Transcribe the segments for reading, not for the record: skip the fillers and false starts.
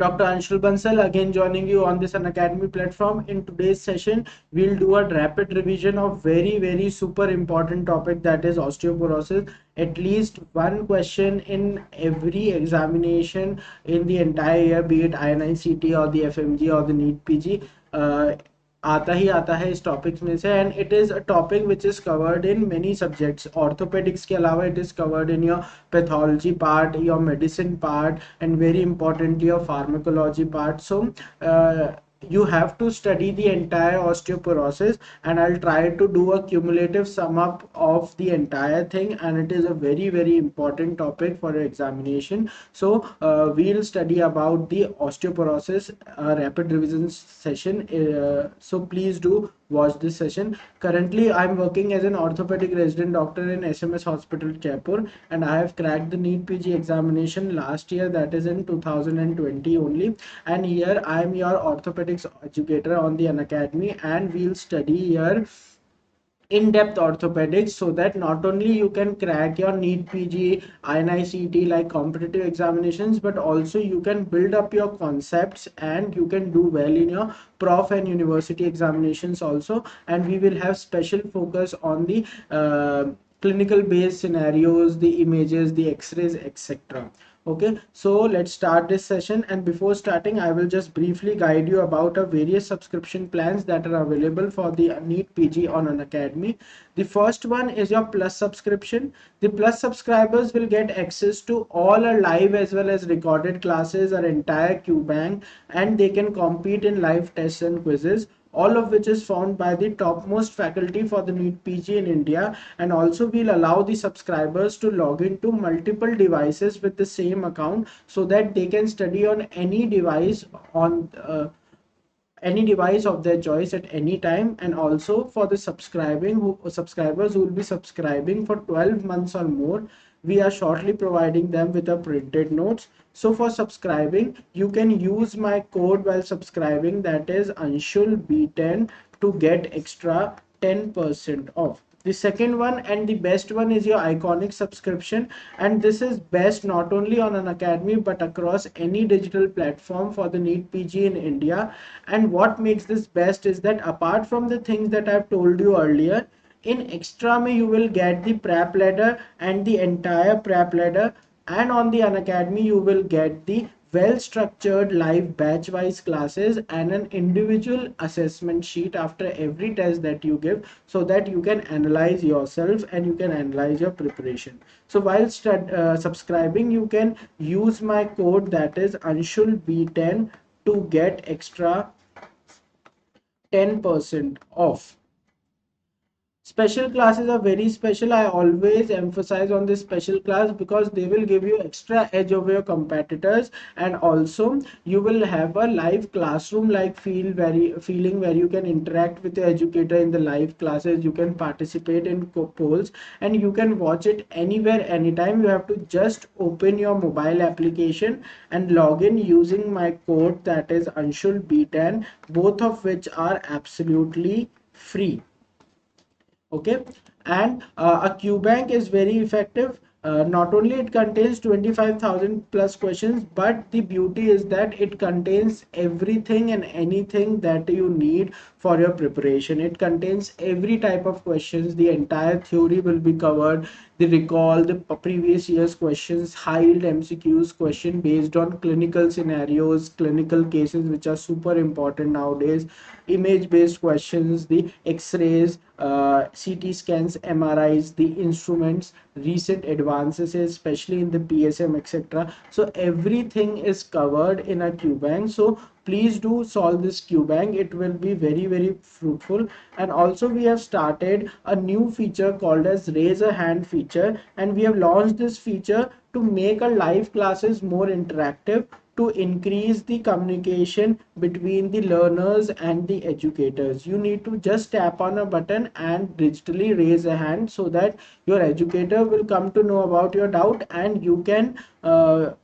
Dr. Anshul Bansal again joining you on this Unacademy platform. In today's session, we'll do a rapid revision of very super important topic, that is osteoporosis. At least one question in every examination in the entire year, be it INICT or the FMG or the NEET PG. आता ही आता है इस topics में से, and it is a topic which is covered in many subjects. Orthopaedics के अलावा it is covered in your pathology part, your medicine part, and very importantly your pharmacology part. So you have to study the entire osteoporosis, and I'll try to do a cumulative sum up of the entire thing, and it is a very important topic for your examination. So we'll study about the osteoporosis rapid revision session. So please do watch this session. Currently I'm working as an orthopedic resident doctor in SMS Hospital Jaipur, and I have cracked the NEET PG examination last year, that is in 2020 only. And here I am your orthopedics educator on the Unacademy, and we'll study here in-depth orthopedics, so that not only you can crack your NEET PG, INICT like competitive examinations, but also you can build up your concepts and you can do well in your prof and university examinations also. And we will have special focus on the clinical based scenarios, the images, the x-rays, etc. Okay, so let's start this session, and before starting I will just briefly guide you about our various subscription plans that are available for the NEET PG on Unacademy. The first one is your Plus subscription. The Plus subscribers will get access to all our live as well as recorded classes, our entire QBank, and they can compete in live tests and quizzes, all of which is found by the topmost faculty for the NEET PG in India. And also we'll allow the subscribers to log into multiple devices with the same account, so that they can study on any device of their choice at any time. And also for the subscribers who will be subscribing for 12 months or more, we are shortly providing them with a printed notes. So for subscribing, you can use my code while subscribing, that is Anshul B10, to get extra 10% off. The second one and the best one is your Iconic subscription, and this is best not only on Unacademy but across any digital platform for the NEET PG in India. And what makes this best is that apart from the things that I've told you earlier, in extra me you will get the prep ladder and the entire prep ladder, and on the Unacademy you will get the well structured live batch wise classes and an individual assessment sheet after every test that you give, so that you can analyze yourself and you can analyze your preparation. So while subscribing, you can use my code, that is Anshul B10, to get extra 10% off. Special classes are very special. I always emphasize on this special class because they will give you extra edge over your competitors, and also you will have a live classroom like feeling where you can interact with your educator in the live classes. You can participate in polls, and you can watch it anywhere, anytime. You have to just open your mobile application and log in using my code, that is Anshul B10, both of which are absolutely free. Okay, and a QBank is very effective. Not only it contains 25,000 plus questions, but the beauty is that it contains everything and anything that you need for your preparation. It contains every type of questions. The entire theory will be covered, the recall, the previous year's questions, high yield MCQs, question based on clinical scenarios, clinical cases, which are super important nowadays, image based questions, the x-rays, CT scans, MRIs, the instruments, recent advances, especially in the PSM, etc. So everything is covered in a QBank. So please do solve this QBank. It will be very fruitful. And also we have started a new feature called as raise a hand feature, and we have launched this feature to make our live classes more interactive, to increase the communication between the learners and the educators. You need to just tap on a button and digitally raise a hand, so that your educator will come to know about your doubt, and you can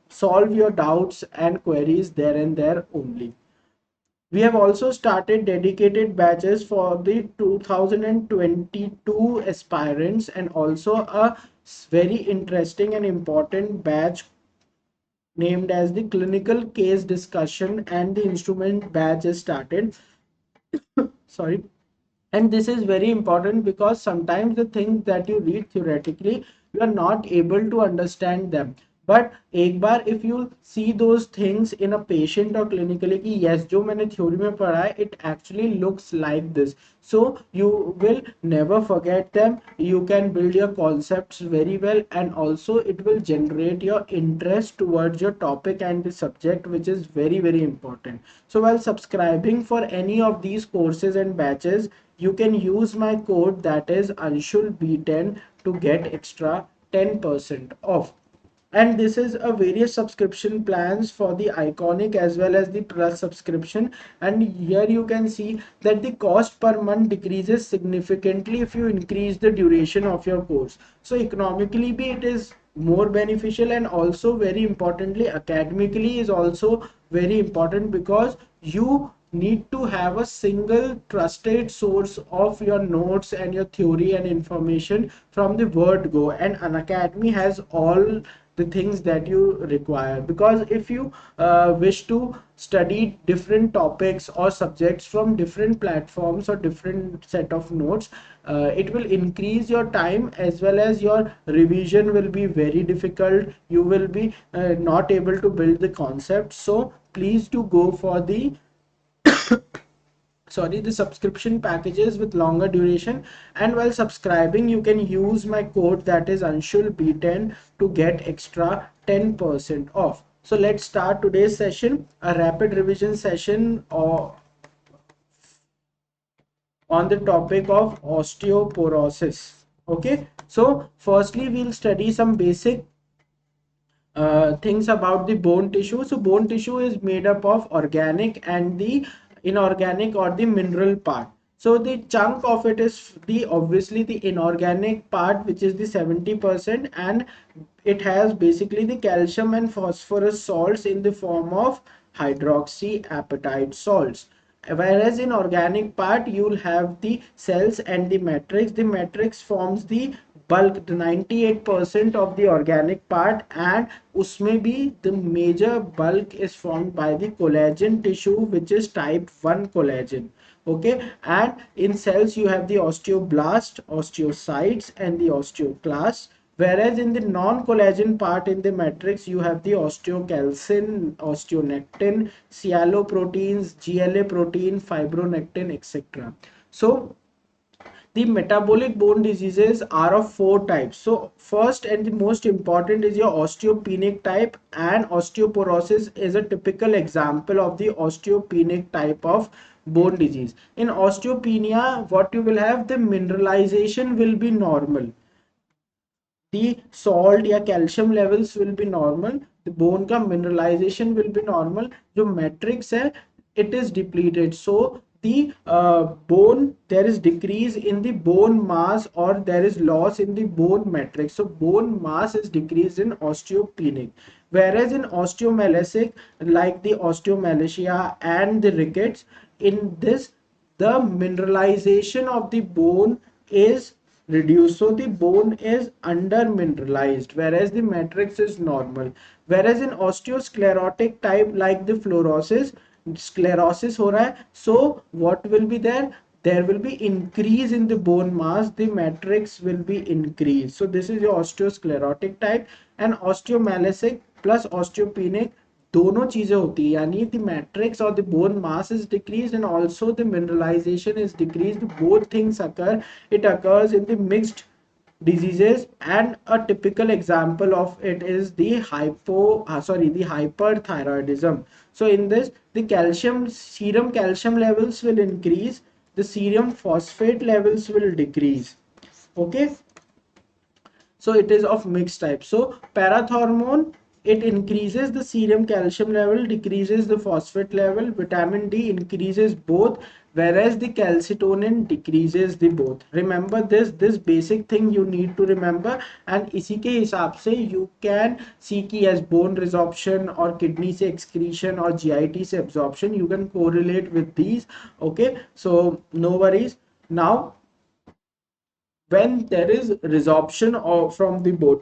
solve your doubts and queries there and there only. We have also started dedicated batches for the 2022 aspirants, and also a very interesting and important batch named as the clinical case discussion, and the instrument batch is started. Sorry. And this is very important because sometimes the things that you read theoretically, you are not able to understand them. But एक बार if you see those things in a patient or clinically कि yes जो मैंने theory में पढ़ा है, it actually looks like this, so you will never forget them. You can build your concepts very well, and also it will generate your interest towards your topic and the subject, which is very very important. So while subscribing for any of these courses and batches, you can use my code, that is Anshul B10, to get extra 10% off. And this is a various subscription plans for the iconic as well as the plus subscription. And here you can see that the cost per month decreases significantly if you increase the duration of your course. So economically be it is more beneficial, and also very importantly academically is also very important, because you need to have a single trusted source of your notes and your theory and information from the word go, and Unacademy has all the things that you require. Because if you wish to study different topics or subjects from different platforms or different set of notes, it will increase your time, as well as your revision will be very difficult. You will be not able to build the concept. So please do go for the the subscription packages with longer duration. And while subscribing, you can use my code, that is Anshul B10, to get extra 10% off. So let's start today's session, a rapid revision session on the topic of osteoporosis. Okay, so firstly we'll study some basic things about the bone tissue. So bone tissue is made up of organic and the inorganic or the mineral part. So the chunk of it is the obviously the inorganic part, which is the 70%, and it has basically the calcium and phosphorus salts in the form of hydroxyapatite salts. Whereas in organic part you'll have the cells and the matrix. The matrix forms the bulk, the 98% of the organic part, and usme bhi the major bulk is formed by the collagen tissue, which is type 1 collagen. Okay, and in cells you have the osteoblast, osteocytes, and the osteoclasts. Whereas in the non-collagen part in the matrix, you have the osteocalcin, osteonectin, sialoproteins, GLA protein, fibronectin, etc. So the metabolic bone diseases are of four types. So first and the most important is your osteopenic type, and osteoporosis is a typical example of the osteopenic type of bone disease. In osteopenia, what you will have, the mineralization will be normal, the salt या calcium levels will be normal, the bone का mineralization will be normal, जो matrix है it is depleted. So the bone, there is decrease in the bone mass, or there is loss in the bone matrix. So bone mass is decreased in osteopenic. Whereas in osteomalacic, like the osteomalacia and the rickets, in this the mineralization of the bone is reduced, so the bone is under mineralized, whereas the matrix is normal. Whereas in osteosclerotic type, like the fluorosis, sclerosis हो रहा है, so what will be there, there will be increase in the bone mass, the matrix will be increased. So this is your osteosclerotic type. And osteomalacic plus osteopenic, दोनों चीजें होती है, यानी the matrix or the bone mass is decreased and also the mineralization is decreased. Both things occur. It occurs in the mixed diseases, and a typical example of it is the the hyperthyroidism. So in this, the serum calcium levels will increase, the serum phosphate levels will decrease. Okay, so it is of mixed type. So parathormone, it increases the serum calcium level, decreases the phosphate level. Vitamin D increases both, whereas the calcitonin decreases the both. Remember this basic thing you need to remember, and इसी के हिसाब से you can see कि as bone resorption or kidney से excretion or GIT से absorption, you can correlate with these. Okay, so no worries. Now when there is resorption from the bone,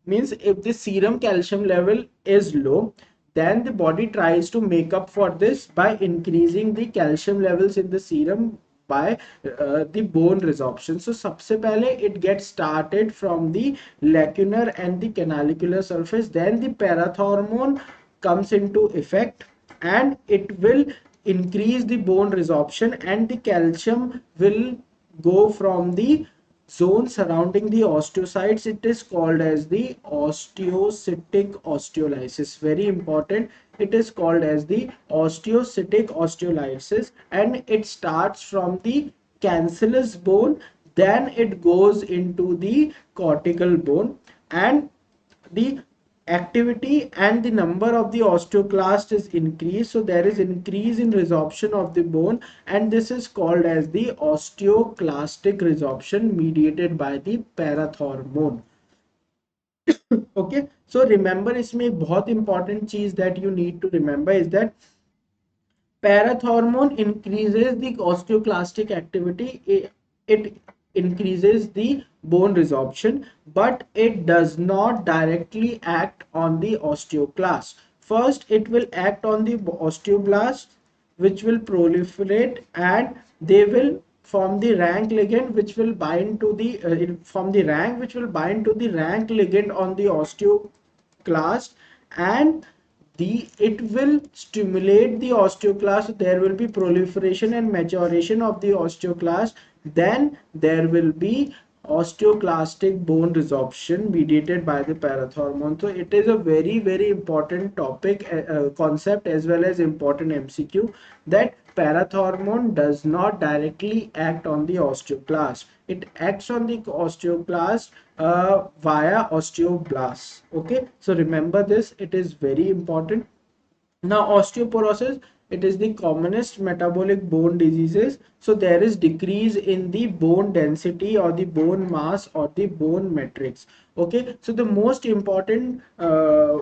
means if the serum calcium level is low, then the body tries to make up for this by increasing the calcium levels in the serum by the bone resorption. So सबसे पहले it gets started from the lacunar and the canalicular surface, then the parathormone comes into effect and it will increase the bone resorption and the calcium will go from the zone surrounding the osteocytes. It is called as the osteocytic osteolysis. Very important. It is called as the osteocytic osteolysis and it starts from the cancellous bone, then it goes into the cortical bone, and the activity and the number of the osteoclast is increased, so there is increase in resorption of the bone, and this is called as the osteoclastic resorption mediated by the parathormone. Okay, so remember, इसमें एक बहुत important चीज that you need to remember is that parathormone increases the osteoclastic activity. It increases the bone resorption, but it does not directly act on the osteoclast. First, it will act on the osteoblasts, which will proliferate, and they will form the rank ligand, which will bind to the from the rank, which will bind to the rank ligand on the osteoclast, and it will stimulate the osteoclast. There will be proliferation and maturation of the osteoclast, then there will be osteoclastic bone resorption mediated by the parathormone. So it is a very important topic, concept, as well as important MCQ, that parathormone does not directly act on the osteoclast. It acts on the osteoclast via osteoblasts. Okay, so remember this, it is very important. Now osteoporosis, it is the commonest metabolic bone diseases. So there is decrease in the bone density or the bone mass or the bone matrix. Okay, so the most important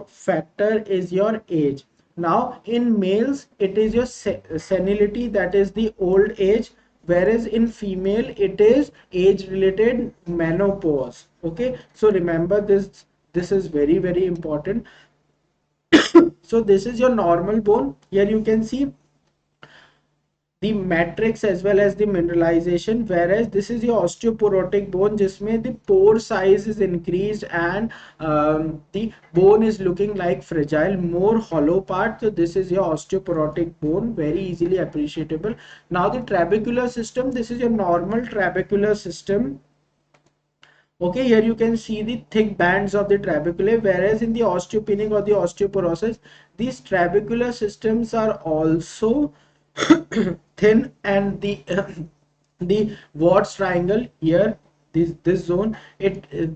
factor is your age. Now in males it is your senility, that is the old age, whereas in female it is age related menopause. Okay, so remember this, this is very important. So this is your normal bone. Here you can see the matrix as well as the mineralization, whereas this is your osteoporotic bone, जिसमें the pore size is increased and the bone is looking like fragile, more hollow part. So this is your osteoporotic bone, very easily appreciable. Now the trabecular system, this is your normal trabecular system. Okay, here you can see the thick bands of the trabeculae, whereas in the osteopenic or the osteoporosis, these trabecular systems are also thin, and the the Watts triangle here, this zone,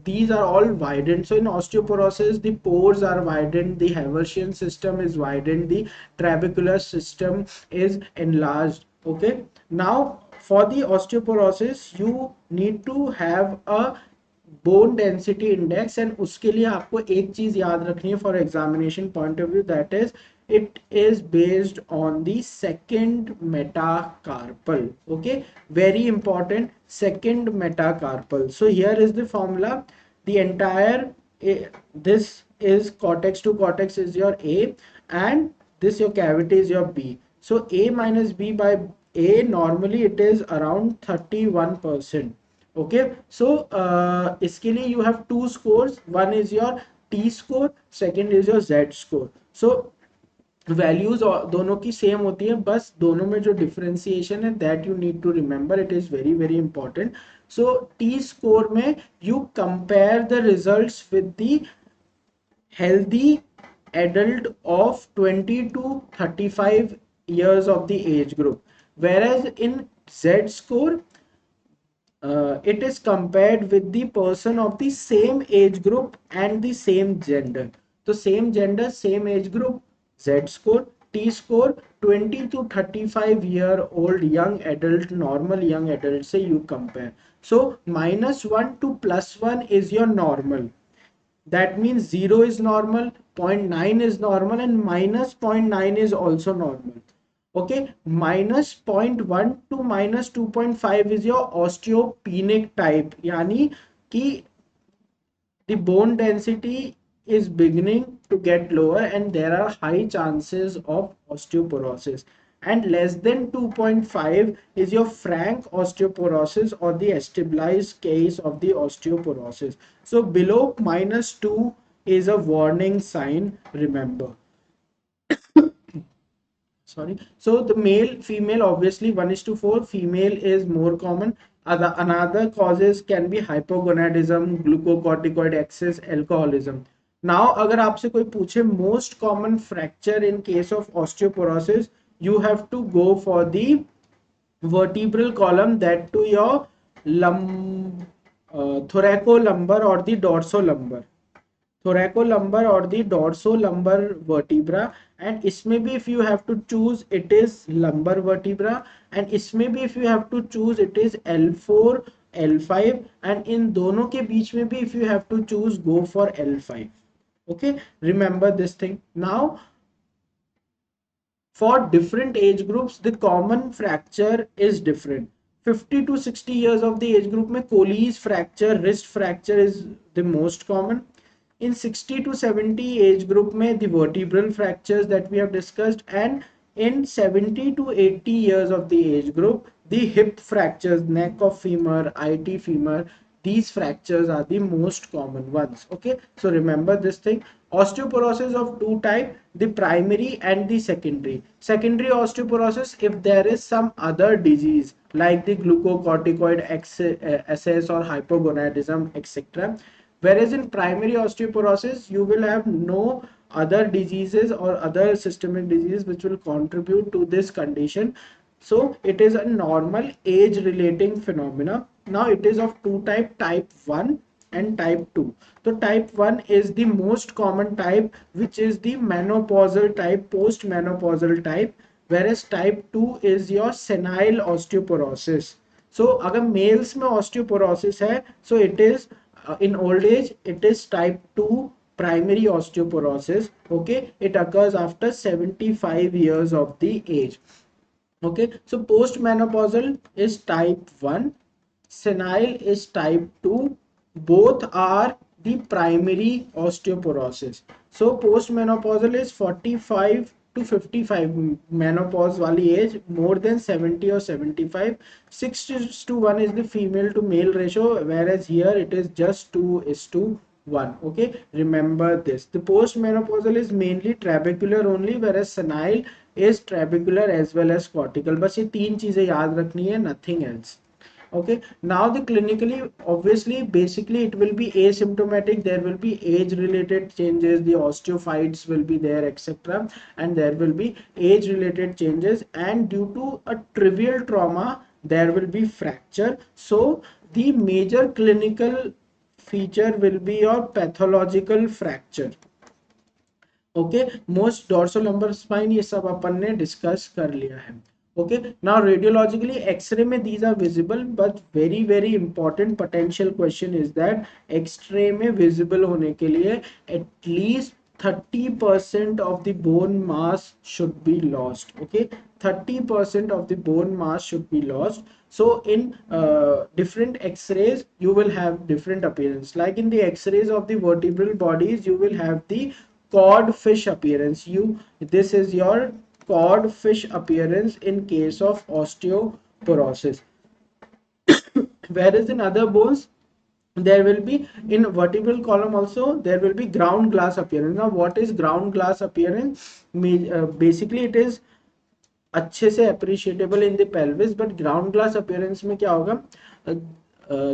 these are all widened. So in osteoporosis, the pores are widened, the Haversian system is widened, the trabecular system is enlarged. Okay, now for the osteoporosis, you need to have a bone density index, and उसके लिए आपको एक चीज याद रखनी है for examination point of view, that is it is based on the second metacarpal. Okay, very important, second metacarpal. So here is the formula. The entire this is cortex to cortex is your A, and this your cavity is your B. So A minus B by A, normally it is around 31%. Okay, so इसके लिए you have two scores. One is your T score, second is your Z score. So values दोनों की same होती है, बस दोनों में जो डिफरेंशिएशन है that you need to remember, it is very important. So T score में you compare the results with the healthy adult of 20 to 35 years of the age group, whereas in Z score it is compared with the person of the same age group and the same gender. So same gender, same age group, Z score. T score 20 to 35 year old young adult, normal young adult से you compare. So -1 to +1 is your normal. That means 0 is normal, 0.9 is normal, and minus 0.9 is also normal. Okay, minus 0.1 to minus 2.5 is your osteopenic type, यानी कि the bone density is beginning to get lower and there are high chances of osteoporosis, and less than 2.5 is your frank osteoporosis or the stabilized case of the osteoporosis. So below -2 is a warning sign, remember. Sorry. So the male female, obviously 1:4, female is more common. Another causes can be hypogonadism, glucocorticoid excess, alcoholism. Now अगर आपसे कोई पूछे most common fracture in case of osteoporosis, you have to go for the vertebral column, that to your thoracolumbar or the dorsolumbar, thoracolumbar or the dorsolumbar vertebra, and इसमें भी if you have to choose it is lumbar vertebra, and इसमें भी if you have to choose it is L4 L5, and इन दोनों के बीच में भी if you have to choose go for L5. Okay, remember this thing. Now for different age groups the common fracture is different. 50 to 60 years of the age group में Colles fracture, wrist fracture is the most common. In 60 to 70 age group में the vertebral fractures that we have discussed, and in 70 to 80 years of the age group the hip fractures, neck of femur, IT femur, these fractures are the most common ones. Okay, so remember this thing. Osteoporosis of two type, the primary and the secondary. Secondary osteoporosis if there is some other disease like the glucocorticoid excess or hypogonadism, etc. Whereas in primary osteoporosis you will have no other diseases or other systemic disease which will contribute to this condition. So it is a normal age relating phenomena. Now it is of two type, type 1 and type 2. So type 1 is the most common type, which is the menopausal type, post menopausal type, whereas type 2 is your senile osteoporosis. So अगर males में osteoporosis है, so it is in old age it is type 2 primary osteoporosis. Okay, it occurs after 75 years of the age. Okay, so postmenopausal is type 1, senile is type 2, both are the primary osteoporosis. So postmenopausal is 45 to 55, menopause wali age, more than 70 or 75. 6:1 is the female to male ratio, whereas here it is just 2:1. Okay, remember this. The postmenopausal is mainly trabecular only, whereas senile is trabecular as well as cortical. बस ये तीन चीजें याद रखनी है, nothing else. Okay, now the clinically, obviously basically it will be asymptomatic, there will be age related changes, the osteophytes will be there, etc., and there will be age related changes, and due to a trivial trauma there will be fracture. So the major clinical feature will be your pathological fracture. Okay, most dorsolumbar spine ये सब अपन ने discuss कर लिया है. Okay, now radiologically x-ray में these are visible, but very very important potential question is that x-ray में visible होने के लिए at least 30% of the bone mass should be lost. Okay, 30% of the bone mass should be lost. So in different x-rays you will have different appearance. Like in the x-rays of the vertebral bodies you will have the codfish appearance. This is your codfish appearance in case of osteoporosis. Whereas in other bones there will be, in vertebral column also there will be ground glass appearance. Now what is ground glass appearance? Basically it is अच्छे से appreciable in the pelvis, but ground glass appearance में क्या होगा?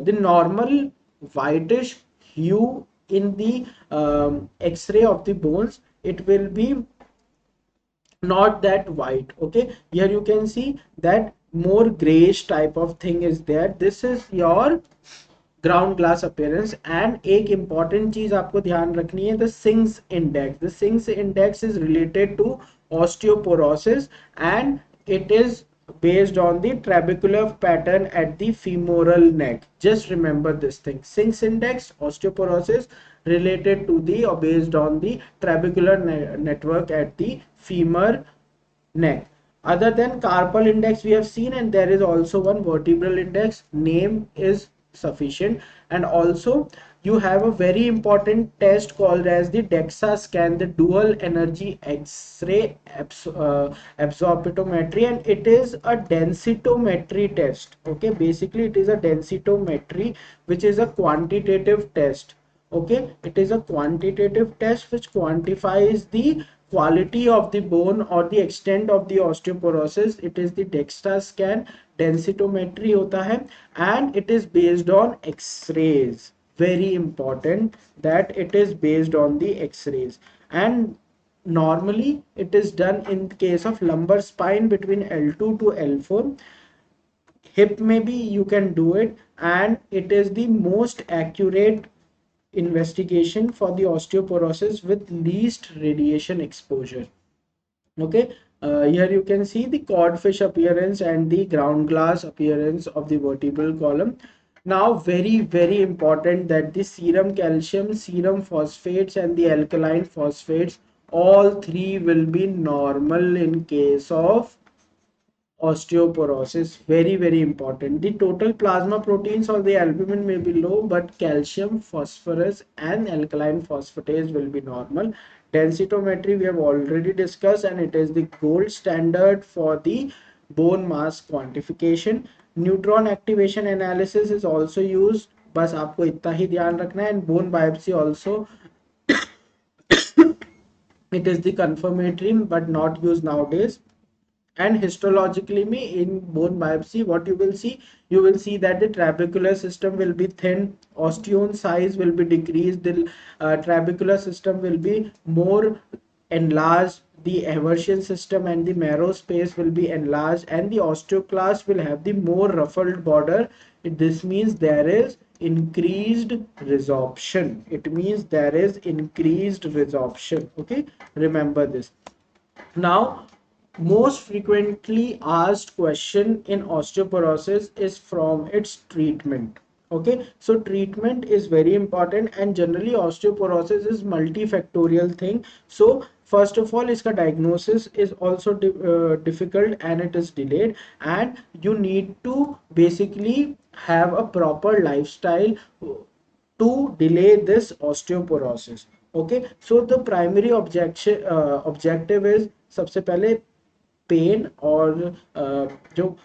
The normal whitish hue in the x-ray of the bones, it will be not that white. Okay, here you can see that more grayish type of thing is there. This is your ground glass appearance. And एक important चीज आपको ध्यान रखनी है, the Singh's index. The Singh's index is related to osteoporosis and it is based on the trabecular pattern at the femoral neck. Just remember this thing. Sinks index, osteoporosis related to the or based on the trabecular network at the femur neck. Other than carpal index we have seen, and there is also one vertebral index. Name is sufficient. And also you have a very important test called as the DEXA scan, the dual energy X-ray absorptiometry, and it is a densitometry test. Okay, basically it is a densitometry, which is a quantitative test. Okay, it is a quantitative test which quantifies the quality of the bone or the extent of the osteoporosis. It is the DEXA scan, densitometry hota hai, and it is based on x-rays. Very important that it is based on the x-rays. And normally it is done in case of lumbar spine between L2 to L4. Hip maybe you can do it, and it is the most accurate investigation for the osteoporosis with least radiation exposure. Okay, here you can see the codfish appearance and the ground glass appearance of the vertebral column. Now, very important that the serum calcium, serum phosphates, and the alkaline phosphates, all three will be normal in case of osteoporosis. Very important. The total plasma proteins or the albumin may be low, but calcium, phosphorus, and alkaline phosphatase will be normal. Densitometry we have already discussed, and it is the gold standard for the bone mass quantification. Neutron activation analysis is also used, बस आपको इतना ही ध्यान रखना है. And bone biopsy also, it is the confirmatory but not used nowadays. And histologically in bone biopsy, what you will see that the trabecular system will be thin, osteon size will be decreased, the trabecular system will be more enlarged, the eversion system and the marrow space will be enlarged, and the osteoclast will have the more ruffled border. This means there is increased resorption. It means there is increased resorption. Okay, remember this. Now, most frequently asked question in osteoporosis is from its treatment. Okay, so treatment is very important, and generally osteoporosis is multifactorial thing. So first of all, iska diagnosis is also difficult, and it is delayed, and you need to basically have a proper lifestyle to delay this osteoporosis. Okay, so the primary objective is सबसे पहले pen और जो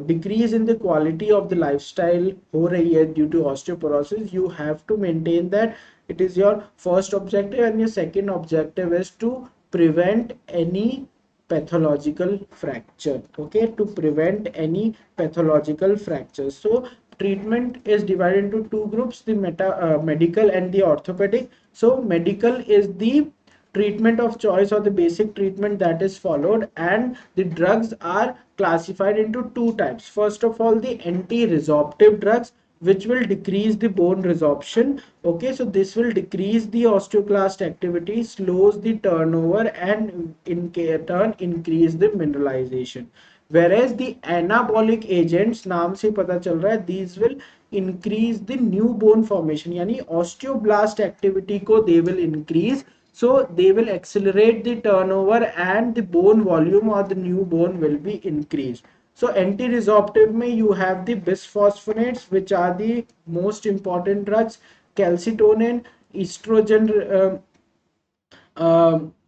decrease in the quality of the lifestyle हो रही है due to osteoporosis, you have to maintain that. It is your first objective, and your second objective is to prevent any pathological fracture. Okay, to prevent any pathological fractures. So treatment is divided into two groups, the medical and the orthopedic. So medical is the treatment of choice or the basic treatment that is followed, and the drugs are classified into two types. First of all, the anti-resorptive drugs, which will decrease the bone resorption. Okay, so this will decrease the osteoclast activity, slows the turnover, and in turn increase the mineralization. Whereas the anabolic agents, नाम से पता चल रहा है, these will increase the new bone formation, यानी osteoblast activity को they will increase. So they will accelerate the turnover, and the bone volume or the new bone will be increased. So anti-resorptive में you have the bisphosphonates, which are the most important drugs, calcitonin, estrogen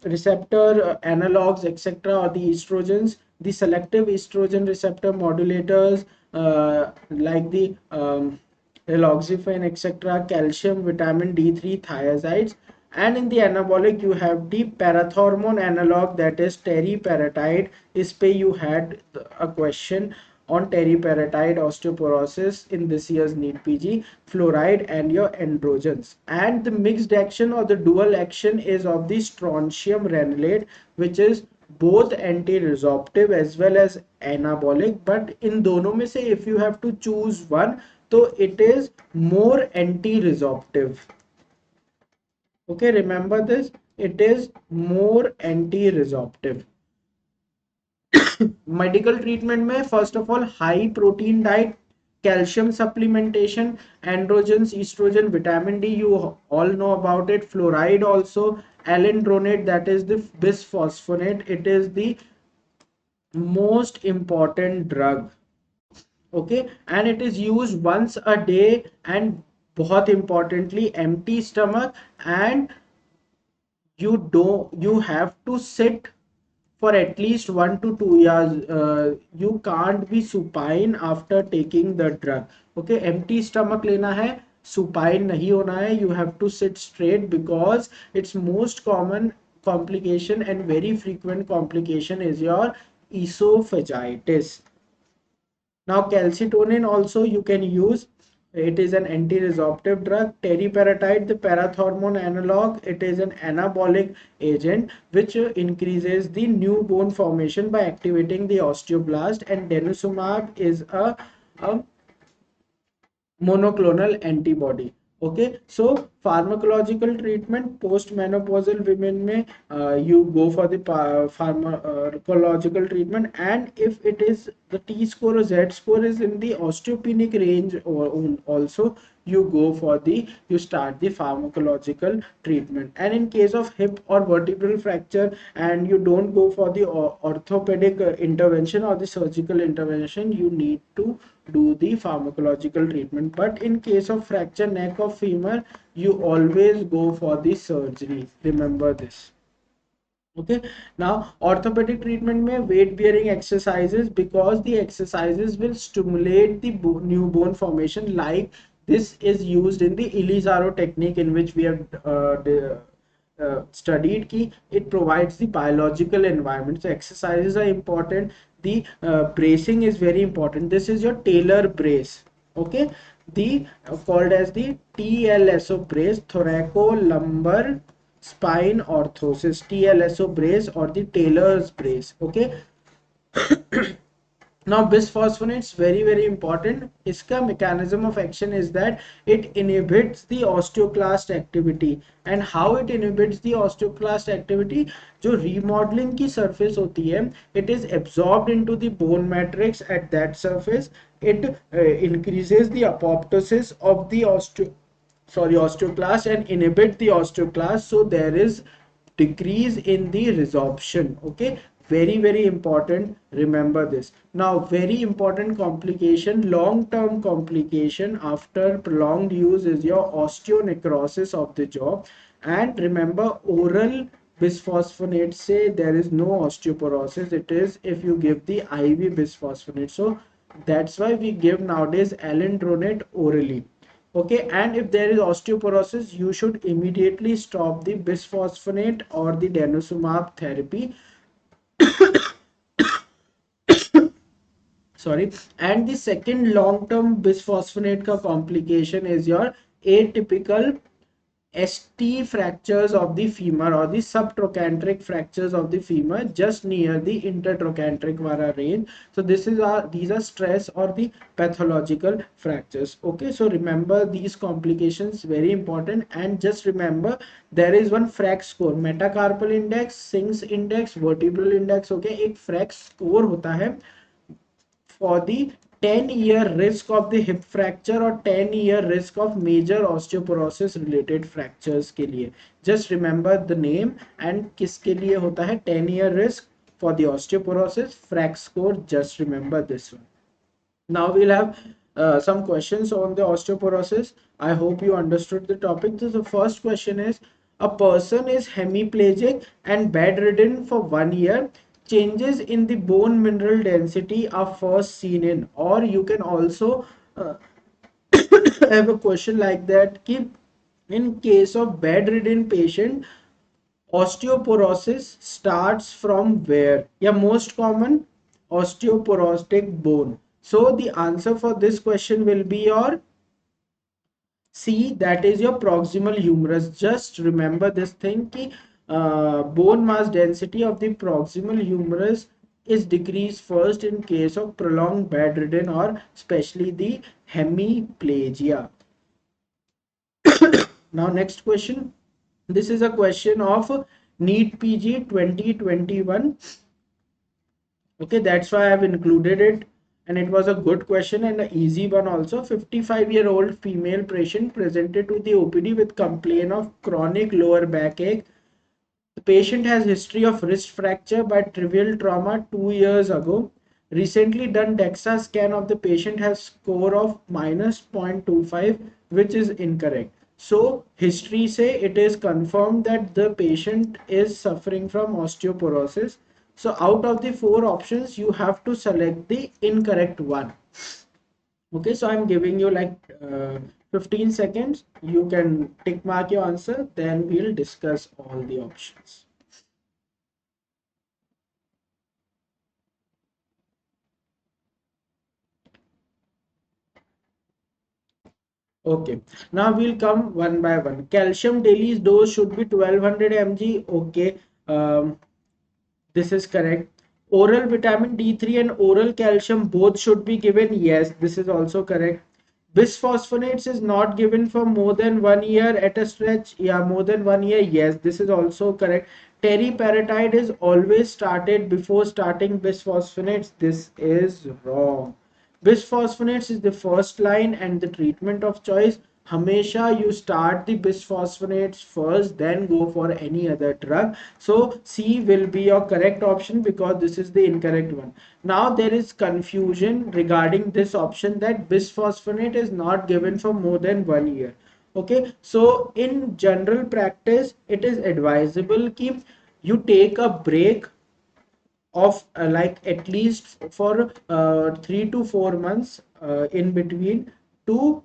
receptor analogs, etc., or the estrogens, the selective estrogen receptor modulators, like the raloxifene, etc., calcium, vitamin D3, thiazides. And in the anabolic, you have the parathormone analog, that is teriparatide. Is pe you had a question on teriparatide osteoporosis in this year's NEET PG, fluoride, and your androgens. And the mixed action or the dual action is of the strontium ranelate, which is both anti-resorptive as well as anabolic. But in दोनों में से if you have to choose one, so it is more anti-resorptive. Okay, remember this, it is more anti-resorptive. Medical treatment में first of all high protein diet, calcium supplementation, androgens, estrogen, vitamin D, you all know about it, fluoride also, alendronate, that is the bisphosphonate, it is the most important drug. Okay, and it is used once a day, and बहुत importantly, empty stomach, and you have to sit for at least 1 to 2 years. You can't be supine after taking the drug. Okay, empty stomach लेना है, supine नहीं होना है. You have to sit straight because its most common complication and very frequent complication is your esophagitis. Now, calcitonin also you can use. It is an anti-resorptive drug. Teriparatide, the parathormone analog, it is an anabolic agent which increases the new bone formation by activating the osteoblast. And denosumab is a monoclonal antibody. Okay, so pharmacological treatment post-menopausal women may you go for the pharmacological treatment, and if it is the T score or Z score is in the osteopenic range, or also you go for the you start the pharmacological treatment. And in case of hip or vertebral fracture and you don't go for the orthopedic intervention or the surgical intervention, you need to do the pharmacological treatment. But in case of fracture neck or femur, you always go for the surgery, remember this. Okay, now orthopedic treatment में weight bearing exercises, because the exercises will stimulate the new bone formation. Like this is used in the Ilizaro technique, in which we have studied ki it provides the biological environment. So exercises are important. The bracing is very important. This is your Taylor brace. Okay, the called as the TLSO brace, thoracolumbar spine orthosis, TLSO brace or the Taylor's brace. Okay, now bisphosphonates, very important. Iska mechanism of action is that it inhibits the osteoclast activity. And how it inhibits the osteoclast activity? जो remodeling की surface होती है, it is absorbed into the bone matrix at that surface. It increases the apoptosis of the osteoclast and inhibit the osteoclast, so there is decrease in the resorption. Okay, very important, remember this. Now, very important complication, long term complication after prolonged use is your osteonecrosis of the jaw. And remember, oral bisphosphonates say there is no osteoporosis. It is if you give the IV bisphosphonate. So that's why we give nowadays alendronate orally. Okay, and if there is osteoporosis, you should immediately stop the bisphosphonate or the denosumab therapy. Sorry. And the second long term bisphosphonate ka complication is your atypical ST fractures of the femur or the subtrochanteric fractures of the femur just near the intertrochanteric vara range. So these are stress or the pathological fractures. Okay, so remember these complications, very important. And just remember there is one FRAX score, metacarpal index, Singh's index, vertebral index. Okay, एक FRAX score होता है for the 10-year risk of the hip fracture or 10-year risk of major osteoporosis related fractures के लिए. Just remember the name and किसके लिए होता है 10-year risk for the osteoporosis FRAX score. Just remember this one. Now we'll have some questions on the osteoporosis. I hope you understood the topic. So the first question is, a person is hemiplegic and bedridden for 1 year. Changes in the bone mineral density are first seen in, or you can also have a question like that ki in case of bedridden patient, osteoporosis starts from where? Yeah, most common, osteoporotic bone. So the answer for this question will be your C, that is your proximal humerus. Just remember this thing ki bone mass density of the proximal humerus is decreased first in case of prolonged bedridden or especially the hemiplegia. Now next question. This is a question of NEET PG 2021. Okay, that's why I have included it, and it was a good question and an easy one also. 55-year-old female patient presented to the OPD with complaint of chronic lower backache. The patient has history of wrist fracture by trivial trauma 2 years ago. Recently done DEXA scan of the patient has score of -0.25 which is incorrect. So history say it is confirmed that the patient is suffering from osteoporosis. So out of the four options, you have to select the incorrect one. Okay, so I'm giving you like 15 seconds. You can tick mark your answer, then we'll discuss all the options. Okay, now we'll come one by one. Calcium daily dose should be 1200 mg. Okay, this is correct. Oral vitamin D3 and oral calcium both should be given. Yes, this is also correct. Bisphosphonates is not given for more than 1 year at a stretch. Yeah, more than 1 year. Yes, this is also correct. Teriparatide is always started before starting bisphosphonates. This is wrong. Bisphosphonates is the first line and the treatment of choice. Hamesha you start the bisphosphonates first, then go for any other drug. So C will be your correct option because this is the incorrect one. Now there is confusion regarding this option that bisphosphonate is not given for more than 1 year. Okay, so in general practice, it is advisable keep you take a break of like at least for 3 to 4 months in between to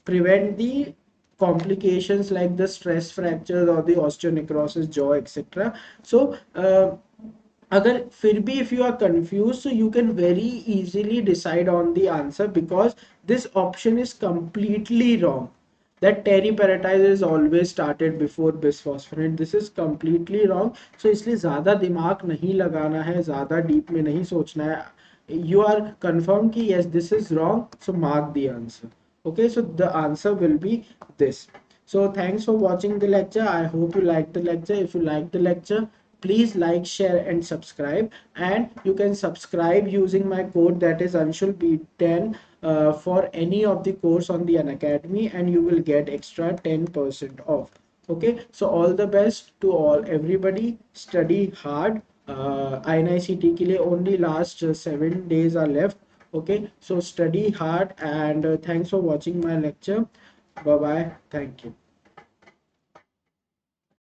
prevent the complications like the stress fractures or the osteonecrosis jaw etc. So अगर फिर भी if you are confused, so you can very easily decide on the answer because this option is completely wrong, that teriparatide is always started before bisphosphonate. This is completely wrong. So इसलिए ज़्यादा दिमाग नहीं लगाना है, ज़्यादा deep में नहीं सोचना है. You are confirmed कि yes this is wrong, so mark the answer. Okay, so the answer will be this. So thanks for watching the lecture. I hope you liked the lecture. If you liked the lecture, please like, share and subscribe, and you can subscribe using my code, that is Anshul B10, for any of the course on the Unacademy, and you will get extra 10% off. Okay, so all the best to all everybody. Study hard. INICT के लिए only last 7 days are left. Okay, so study hard, and thanks for watching my lecture. Bye bye. Thank you.